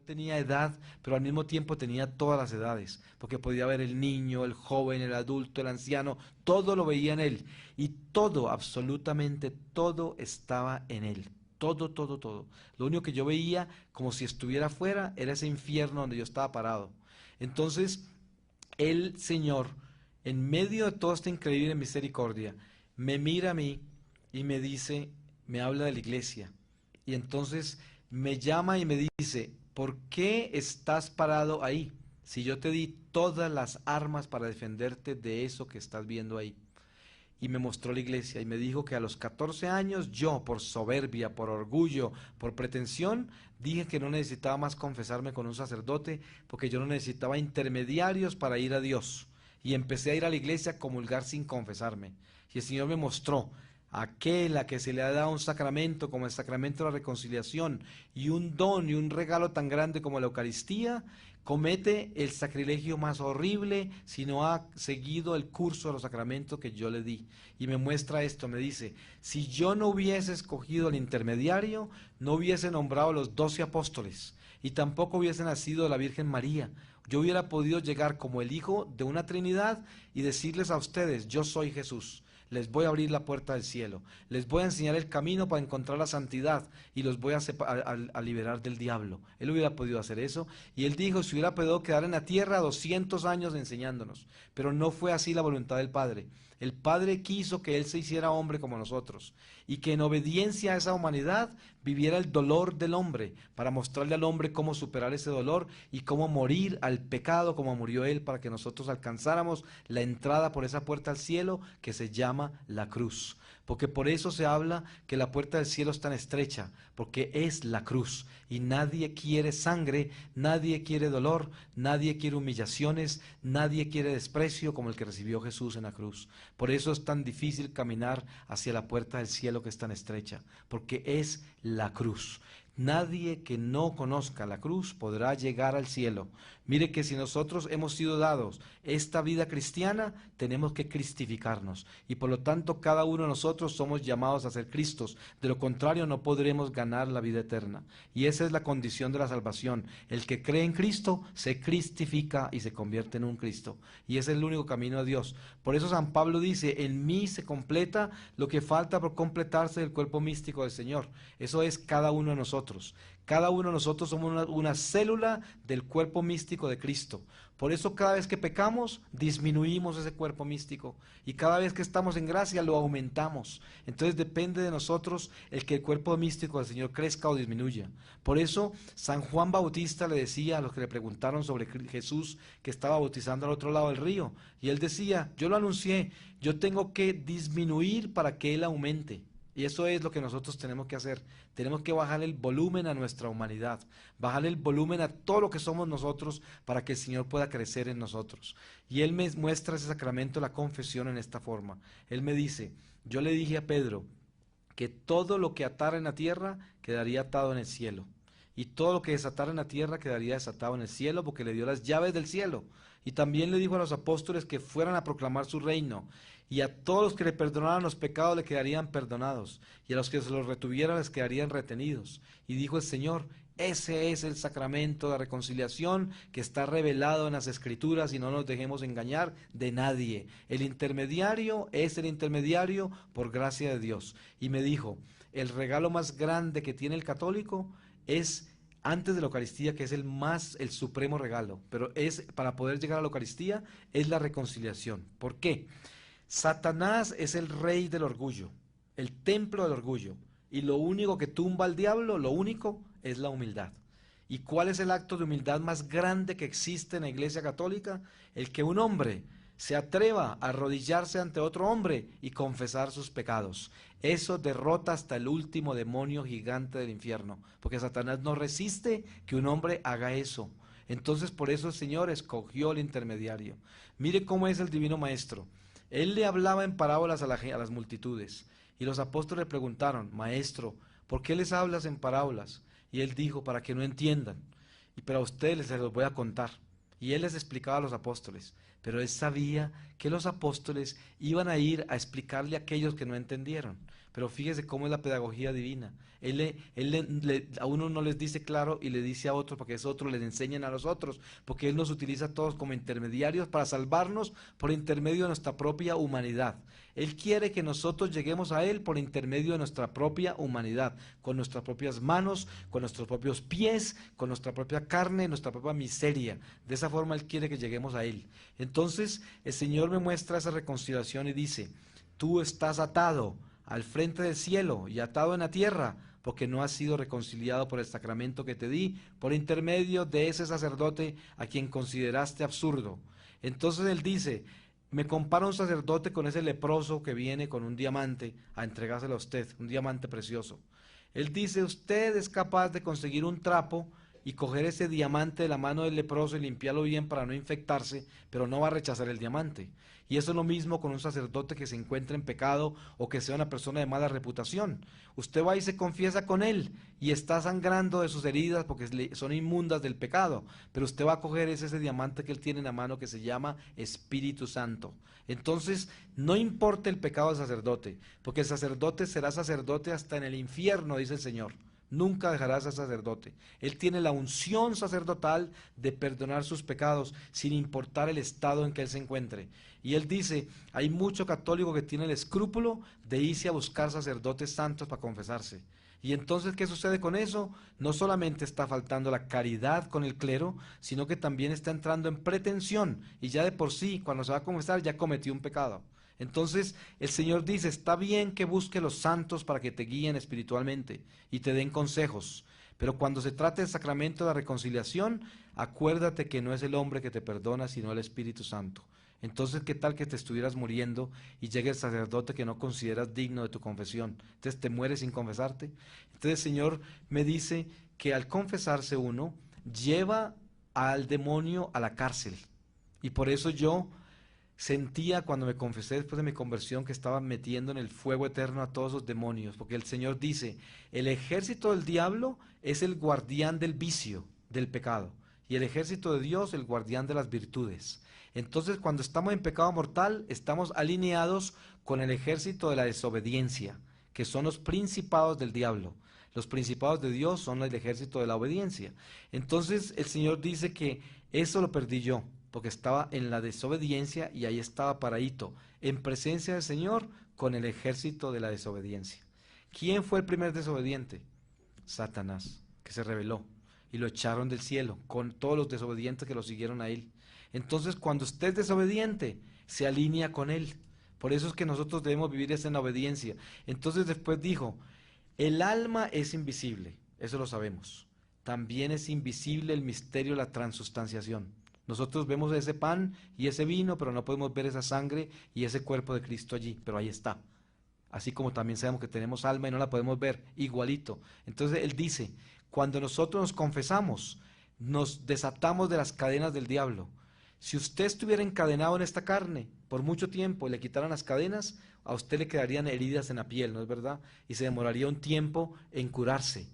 tenía edad, pero al mismo tiempo tenía todas las edades, porque podía ver el niño, el joven, el adulto, el anciano, todo lo veía en él, y todo, absolutamente todo estaba en él. Todo, todo, todo. Lo único que yo veía como si estuviera afuera era ese infierno donde yo estaba parado. Entonces, el Señor, en medio de toda esta increíble misericordia, me mira a mí y me dice, me habla de la iglesia. Y entonces me llama y me dice, ¿por qué estás parado ahí? Si yo te di todas las armas para defenderte de eso que estás viendo ahí. Y me mostró la iglesia y me dijo que a los 14 años yo, por soberbia, por orgullo, por pretensión, dije que no necesitaba más confesarme con un sacerdote porque yo no necesitaba intermediarios para ir a Dios. Y empecé a ir a la iglesia a comulgar sin confesarme. Y el Señor me mostró aquel a que se le ha dado un sacramento como el sacramento de la reconciliación y un don y un regalo tan grande como la Eucaristía, comete el sacrilegio más horrible si no ha seguido el curso de los sacramentos que yo le di. Y me muestra esto, me dice, si yo no hubiese escogido al intermediario, no hubiese nombrado a los 12 apóstoles y tampoco hubiese nacido de la Virgen María. Yo hubiera podido llegar como el Hijo de una Trinidad y decirles a ustedes, yo soy Jesús. Les voy a abrir la puerta del cielo, les voy a enseñar el camino para encontrar la santidad y los voy a liberar del diablo. Él hubiera podido hacer eso y él dijo, si hubiera podido quedar en la tierra 200 años enseñándonos, pero no fue así la voluntad del Padre. El Padre quiso que él se hiciera hombre como nosotros y que en obediencia a esa humanidad viviera el dolor del hombre para mostrarle al hombre cómo superar ese dolor y cómo morir al pecado como murió él para que nosotros alcanzáramos la entrada por esa puerta al cielo que se llama la cruz. Porque por eso se habla que la puerta del cielo es tan estrecha, porque es la cruz y nadie quiere sangre, nadie quiere dolor, nadie quiere humillaciones, nadie quiere desprecio como el que recibió Jesús en la cruz. Por eso es tan difícil caminar hacia la puerta del cielo que es tan estrecha, porque es la cruz. Nadie que no conozca la cruz podrá llegar al cielo. Mire que si nosotros hemos sido dados esta vida cristiana, tenemos que cristificarnos. Y por lo tanto, cada uno de nosotros somos llamados a ser Cristos. De lo contrario, no podremos ganar la vida eterna. Y esa es la condición de la salvación. El que cree en Cristo se cristifica y se convierte en un Cristo. Y ese es el único camino a Dios. Por eso San Pablo dice, en mí se completa lo que falta por completarse del cuerpo místico del Señor. Eso es cada uno de nosotros. Cada uno de nosotros somos una célula del cuerpo místico de Cristo. Por eso cada vez que pecamos, disminuimos ese cuerpo místico. Y cada vez que estamos en gracia, lo aumentamos. Entonces depende de nosotros el que el cuerpo místico del Señor crezca o disminuya. Por eso San Juan Bautista le decía a los que le preguntaron sobre Jesús que estaba bautizando al otro lado del río. Y él decía, yo lo anuncié, yo tengo que disminuir para que él aumente. Y eso es lo que nosotros tenemos que hacer. Tenemos que bajar el volumen a nuestra humanidad, bajar el volumen a todo lo que somos nosotros para que el Señor pueda crecer en nosotros. Y Él me muestra ese sacramento, la confesión, en esta forma. Él me dice, yo le dije a Pedro que todo lo que atara en la tierra quedaría atado en el cielo. Y todo lo que desatara en la tierra quedaría desatado en el cielo, porque le dio las llaves del cielo. Y también le dijo a los apóstoles que fueran a proclamar su reino. Y a todos los que le perdonaran los pecados le quedarían perdonados. Y a los que se los retuvieran les quedarían retenidos. Y dijo el Señor, ese es el sacramento de reconciliación que está revelado en las Escrituras y no nos dejemos engañar de nadie. El intermediario es el intermediario por gracia de Dios. Y me dijo, el regalo más grande que tiene el católico es antes de la Eucaristía, que es el supremo regalo, pero es para poder llegar a la Eucaristía es la reconciliación. ¿Por qué? Satanás es el rey del orgullo, el templo del orgullo, y lo único que tumba al diablo, lo único, es la humildad. ¿Y cuál es el acto de humildad más grande que existe en la Iglesia Católica? El que un hombre se atreva a arrodillarse ante otro hombre y confesar sus pecados. Eso derrota hasta el último demonio gigante del infierno, porque Satanás no resiste que un hombre haga eso. Entonces por eso el Señor escogió el intermediario. Mire cómo es el Divino Maestro. Él le hablaba en parábolas a las multitudes, y los apóstoles le preguntaron, Maestro, ¿por qué les hablas en parábolas? Y él dijo, para que no entiendan, pero a ustedes se los voy a contar. Y él les explicaba a los apóstoles, pero él sabía que los apóstoles iban a ir a explicarle a aquellos que no entendieron. pero fíjese cómo es la pedagogía divina. A uno no les dice claro y le dice a otros, porque es otro, les enseñan a los otros, porque Él nos utiliza a todos como intermediarios para salvarnos por intermedio de nuestra propia humanidad. Él quiere que nosotros lleguemos a Él por intermedio de nuestra propia humanidad, con nuestras propias manos, con nuestros propios pies, con nuestra propia carne, nuestra propia miseria. De esa forma Él quiere que lleguemos a Él. Entonces el Señor me muestra esa reconciliación y dice: tú estás atado al frente del cielo y atado en la tierra, porque no has sido reconciliado por el sacramento que te di, por intermedio de ese sacerdote a quien consideraste absurdo. Entonces Él dice: me compara un sacerdote con ese leproso que viene con un diamante a entregárselo a usted, un diamante precioso. Él dice: usted es capaz de conseguir un trapo y coger ese diamante de la mano del leproso y limpiarlo bien para no infectarse, pero no va a rechazar el diamante. Y eso es lo mismo con un sacerdote que se encuentra en pecado o que sea una persona de mala reputación. Usted va y se confiesa con él y está sangrando de sus heridas porque son inmundas del pecado, pero usted va a coger ese diamante que él tiene en la mano que se llama Espíritu Santo. Entonces, no importa el pecado del sacerdote, porque el sacerdote será sacerdote hasta en el infierno, dice el Señor. Nunca dejará ser sacerdote. Él tiene la unción sacerdotal de perdonar sus pecados sin importar el estado en que él se encuentre. Y él dice: hay mucho católico que tiene el escrúpulo de irse a buscar sacerdotes santos para confesarse. Y entonces, ¿qué sucede con eso? No solamente está faltando la caridad con el clero, sino que también está entrando en pretensión, y ya de por sí, cuando se va a confesar, ya cometió un pecado. Entonces el Señor dice: está bien que busques los santos para que te guíen espiritualmente y te den consejos, pero cuando se trate del sacramento de la reconciliación, acuérdate que no es el hombre que te perdona, sino el Espíritu Santo. Entonces, ¿qué tal que te estuvieras muriendo y llegue el sacerdote que no consideras digno de tu confesión? Entonces te mueres sin confesarte. Entonces el Señor me dice que al confesarse uno, lleva al demonio a la cárcel. Y por eso yo sentía cuando me confesé después de mi conversión que estaba metiendo en el fuego eterno a todos los demonios, porque el Señor dice: el ejército del diablo es el guardián del vicio, del pecado, y el ejército de Dios el guardián de las virtudes. Entonces, cuando estamos en pecado mortal, estamos alineados con el ejército de la desobediencia, que son los principados del diablo. Los principados de Dios son el ejército de la obediencia. Entonces, el Señor dice que eso lo perdí yo, porque estaba en la desobediencia y ahí estaba paradito, en presencia del Señor con el ejército de la desobediencia. ¿Quién fue el primer desobediente? Satanás, que se rebeló y lo echaron del cielo con todos los desobedientes que lo siguieron a él. Entonces, cuando usted es desobediente, se alinea con él. Por eso es que nosotros debemos vivir en la obediencia. Entonces después dijo: el alma es invisible, eso lo sabemos. También es invisible el misterio de la transustanciación. Nosotros vemos ese pan y ese vino, pero no podemos ver esa sangre y ese cuerpo de Cristo allí, pero ahí está. Así como también sabemos que tenemos alma y no la podemos ver, igualito. Entonces él dice: cuando nosotros nos confesamos, nos desatamos de las cadenas del diablo. Si usted estuviera encadenado en esta carne por mucho tiempo y le quitaran las cadenas, a usted le quedarían heridas en la piel, ¿no es verdad? Y se demoraría un tiempo en curarse.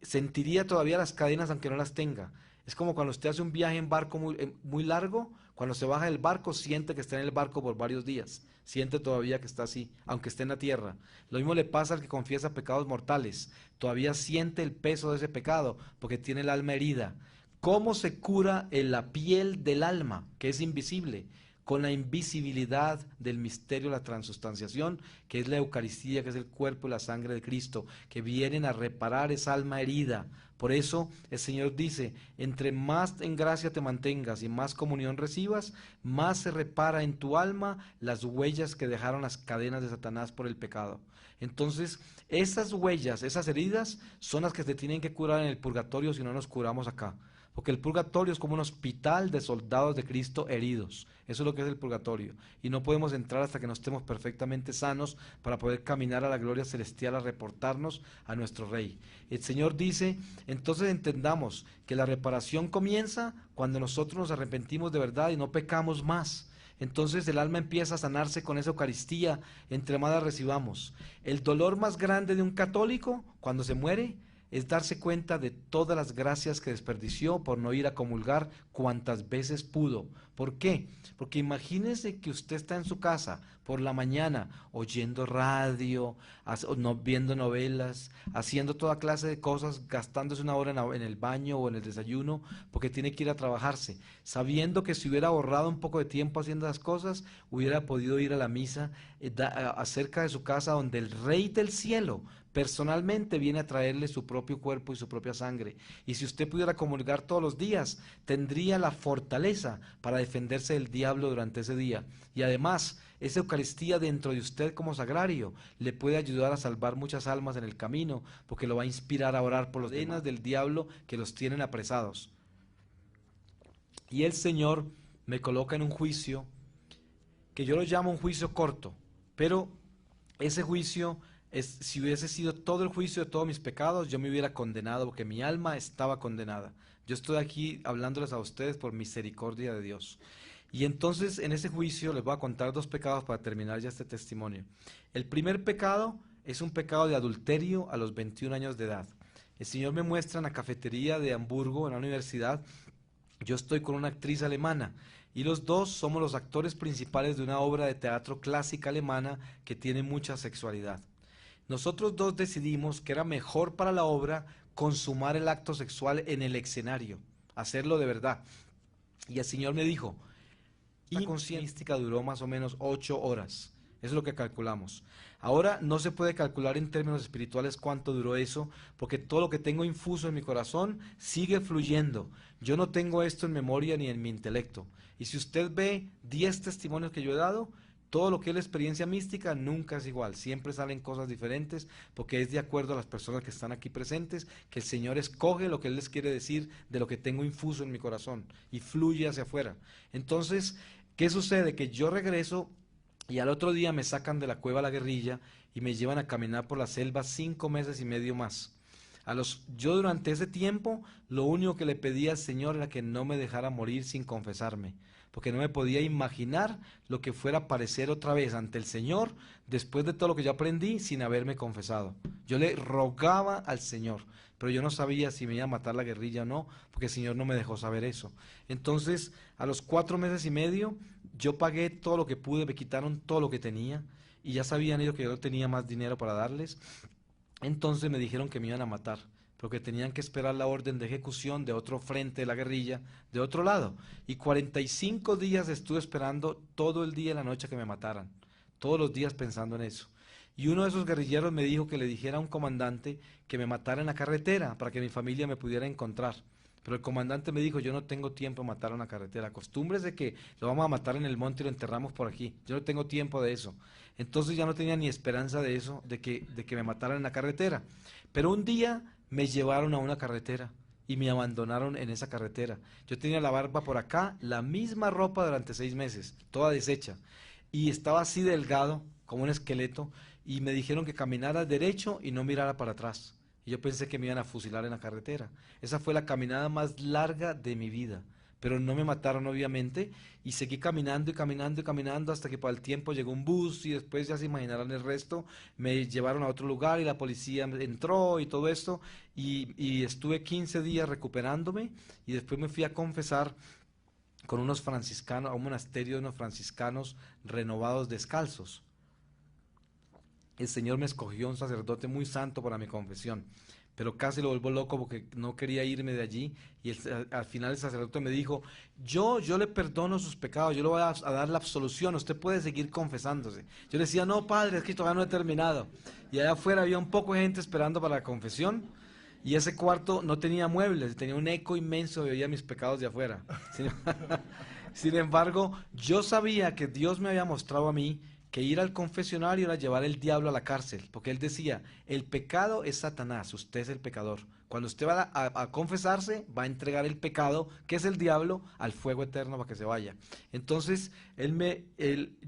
Sentiría todavía las cadenas aunque no las tenga. Es como cuando usted hace un viaje en barco muy largo, cuando se baja del barco siente que está en el barco por varios días, siente todavía que está así, aunque esté en la tierra. Lo mismo le pasa al que confiesa pecados mortales, todavía siente el peso de ese pecado porque tiene el alma herida. ¿Cómo se cura en la piel del alma, que es invisible? Con la invisibilidad del misterio de la transustanciación, que es la Eucaristía, que es el cuerpo y la sangre de Cristo, que vienen a reparar esa alma herida. Por eso el Señor dice: entre más en gracia te mantengas y más comunión recibas, más se repara en tu alma las huellas que dejaron las cadenas de Satanás por el pecado. Entonces, esas huellas, esas heridas, son las que se tienen que curar en el purgatorio si no nos curamos acá. Porque el purgatorio es como un hospital de soldados de Cristo heridos. Eso es lo que es el purgatorio. Y no podemos entrar hasta que no estemos perfectamente sanos para poder caminar a la gloria celestial a reportarnos a nuestro Rey. El Señor dice: entonces entendamos que la reparación comienza cuando nosotros nos arrepentimos de verdad y no pecamos más. Entonces el alma empieza a sanarse con esa Eucaristía, entre más la recibamos. El dolor más grande de un católico cuando se muere es darse cuenta de todas las gracias que desperdició por no ir a comulgar cuantas veces pudo. ¿Por qué? Porque imagínese que usted está en su casa por la mañana oyendo radio, viendo novelas, haciendo toda clase de cosas, gastándose una hora en el baño o en el desayuno porque tiene que ir a trabajarse, sabiendo que si hubiera ahorrado un poco de tiempo haciendo las cosas, hubiera podido ir a la misa acerca de su casa donde el Rey del cielo personalmente viene a traerle su propio cuerpo y su propia sangre. Y si usted pudiera comulgar todos los días, tendría la fortaleza para defenderse del diablo durante ese día. Y además, esa Eucaristía dentro de usted como sagrario le puede ayudar a salvar muchas almas en el camino, porque lo va a inspirar a orar por los demás del diablo que los tienen apresados. Y el Señor me coloca en un juicio que yo lo llamo un juicio corto, pero ese juicio si hubiese sido todo el juicio de todos mis pecados, yo me hubiera condenado porque mi alma estaba condenada. Yo estoy aquí hablándoles a ustedes por misericordia de Dios. Y entonces en ese juicio les voy a contar 2 pecados para terminar ya este testimonio. El primer pecado es un pecado de adulterio a los 21 años de edad. El Señor me muestra en la cafetería de Hamburgo, en la universidad, yo estoy con una actriz alemana y los dos somos los actores principales de una obra de teatro clásica alemana que tiene mucha sexualidad. Nosotros dos decidimos que era mejor para la obra consumar el acto sexual en el escenario, hacerlo de verdad. Y el Señor me dijo, y la conciencia mística duró más o menos 8 horas. Eso es lo que calculamos. Ahora no se puede calcular en términos espirituales cuánto duró eso, porque todo lo que tengo infuso en mi corazón sigue fluyendo. Yo no tengo esto en memoria ni en mi intelecto. Y si usted ve 10 testimonios que yo he dado, todo lo que es la experiencia mística nunca es igual, siempre salen cosas diferentes porque es de acuerdo a las personas que están aquí presentes, que el Señor escoge lo que Él les quiere decir de lo que tengo infuso en mi corazón y fluye hacia afuera. Entonces, ¿qué sucede? Que yo regreso y al otro día me sacan de la cueva La Guerrilla y me llevan a caminar por la selva 5 meses y medio más. Yo durante ese tiempo lo único que le pedía al Señor era que no me dejara morir sin confesarme, porque no me podía imaginar lo que fuera a aparecer otra vez ante el Señor después de todo lo que yo aprendí sin haberme confesado. Yo le rogaba al Señor, pero yo no sabía si me iba a matar la guerrilla o no, porque el Señor no me dejó saber eso. Entonces, a los 4 meses y medio, yo pagué todo lo que pude, me quitaron todo lo que tenía, y ya sabían ellos que yo no tenía más dinero para darles. Entonces me dijeron que me iban a matar, pero que tenían que esperar la orden de ejecución de otro frente de la guerrilla, de otro lado. Y 45 días estuve esperando todo el día y la noche que me mataran, todos los días pensando en eso. Y uno de esos guerrilleros me dijo que le dijera a un comandante que me matara en la carretera para que mi familia me pudiera encontrar. Pero el comandante me dijo, yo no tengo tiempo de matar en la carretera, acostúmbrese que lo vamos a matar en el monte y lo enterramos por aquí, yo no tengo tiempo de eso. Entonces ya no tenía ni esperanza de eso, de que me mataran en la carretera. Pero un día me llevaron a una carretera y me abandonaron en esa carretera. Yo tenía la barba por acá, la misma ropa durante 6 meses, toda deshecha, y estaba así delgado, como un esqueleto, y me dijeron que caminara derecho y no mirara para atrás. Y yo pensé que me iban a fusilar en la carretera. Esa fue la caminada más larga de mi vida. Pero no me mataron obviamente y seguí caminando y caminando y caminando hasta que para el tiempo llegó un bus y después ya se imaginarán el resto. Me llevaron a otro lugar y la policía entró y todo esto y estuve 15 días recuperándome y después me fui a confesar con unos franciscanos, a un monasterio de unos franciscanos renovados descalzos. El Señor me escogió un sacerdote muy santo para mi confesión, pero casi lo vuelvo loco porque no quería irme de allí y al final el sacerdote me dijo, yo le perdono sus pecados, yo le voy a dar la absolución, usted puede seguir confesándose. Yo le decía, no padre, es que todavía no he terminado. Y allá afuera había un poco de gente esperando para la confesión y ese cuarto no tenía muebles, tenía un eco inmenso y oía mis pecados de afuera. Sin embargo, yo sabía que Dios me había mostrado a mí que ir al confesionario era llevar el diablo a la cárcel, porque él decía, el pecado es Satanás, usted es el pecador, Cuando usted va a confesarse, va a entregar el pecado, que es el diablo, al fuego eterno para que se vaya. Entonces,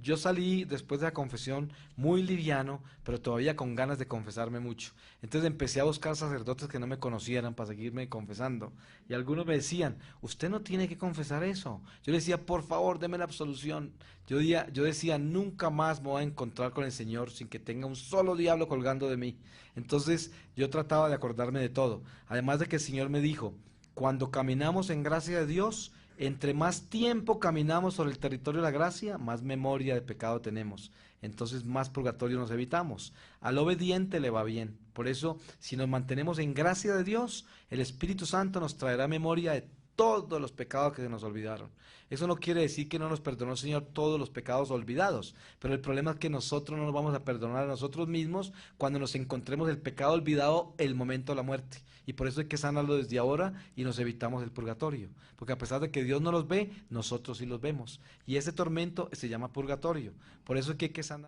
yo salí después de la confesión muy liviano, pero todavía con ganas de confesarme mucho. Entonces empecé a buscar sacerdotes que no me conocieran para seguirme confesando. Y algunos me decían, usted no tiene que confesar eso. Yo le decía, por favor, deme la absolución. Yo decía, nunca más me voy a encontrar con el Señor sin que tenga un solo diablo colgando de mí. Entonces yo trataba de acordarme de todo. Además de que el Señor me dijo, cuando caminamos en gracia de Dios, entre más tiempo caminamos sobre el territorio de la gracia, más memoria de pecado tenemos. Entonces más purgatorio nos evitamos. Al obediente le va bien. Por eso, si nos mantenemos en gracia de Dios, el Espíritu Santo nos traerá memoria de todos los pecados que se nos olvidaron. Eso no quiere decir que no nos perdonó el Señor todos los pecados olvidados, pero el problema es que nosotros no nos vamos a perdonar a nosotros mismos cuando nos encontremos el pecado olvidado el momento de la muerte. Y por eso hay que sanarlo desde ahora y nos evitamos el purgatorio. Porque a pesar de que Dios no los ve, nosotros sí los vemos. Y ese tormento se llama purgatorio. Por eso es que hay que sanar.